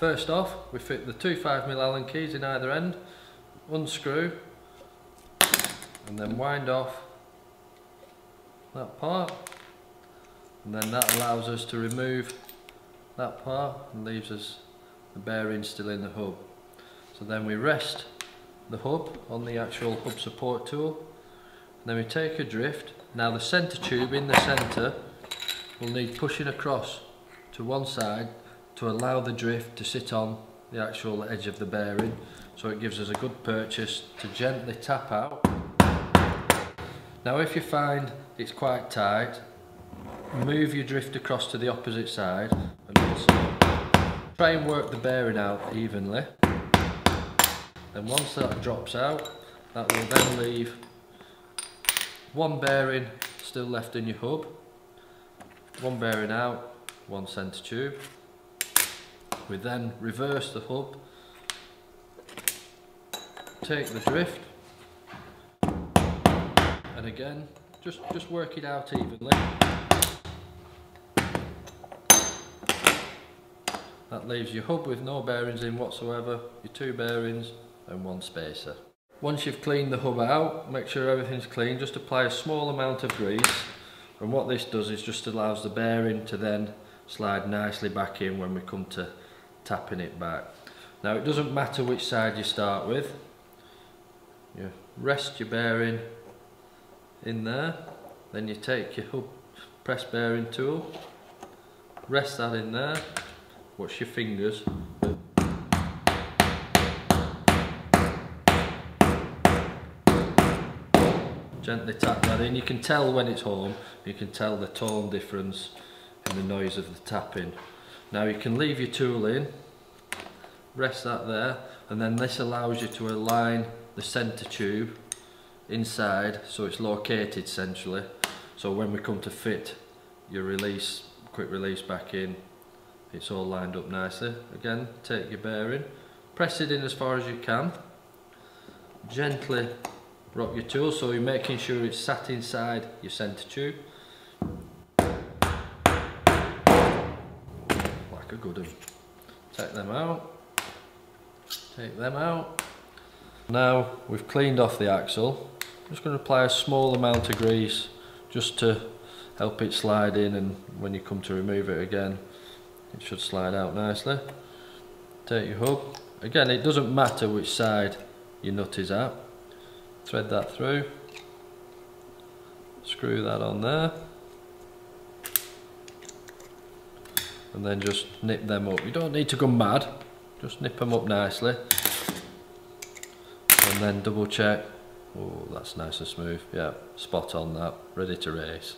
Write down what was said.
First off, we fit the two 5mm Allen keys in either end, unscrew, and then wind off that part, and then that allows us to remove that part and leaves us the bearing still in the hub. So then we rest the hub on the actual hub support tool, and then we take a drift. Now the centre tube in the centre will need pushing across to one side to allow the drift to sit on the actual edge of the bearing, so it gives us a good purchase to gently tap out. Now if you find it's quite tight, move your drift across to the opposite side and also try and work the bearing out evenly. Then once that drops out, that will then leave one bearing still left in your hub, one bearing out, one centre tube. We then reverse the hub, take the drift, and again just work it out evenly. That leaves your hub with no bearings in whatsoever, your two bearings and one spacer. Once you've cleaned the hub out, make sure everything's clean, just apply a small amount of grease, and what this does is just allows the bearing to then slide nicely back in when we come to tapping it back. Now it doesn't matter which side you start with, you rest your bearing in there, then you take your hub press bearing tool, rest that in there, watch your fingers, gently tap that in. You can tell when it's home, you can tell the tone difference in the noise of the tapping. Now you can leave your tool in, rest that there, and then this allows you to align the centre tube inside so it's located centrally, so when we come to fit your release, quick release back in, it's all lined up nicely. Again, take your bearing, press it in as far as you can, gently rock your tool so you're making sure it's sat inside your centre tube. Like a good one. Take them out, take them out. Now we've cleaned off the axle, I'm just going to apply a small amount of grease just to help it slide in, and when you come to remove it again it should slide out nicely. Take your hub, again it doesn't matter which side your nut is at, thread that through, screw that on there, and then just nip them up. You don't need to go mad, just nip them up nicely, and then double check. Oh, that's nice and smooth, yeah, spot on that, ready to race.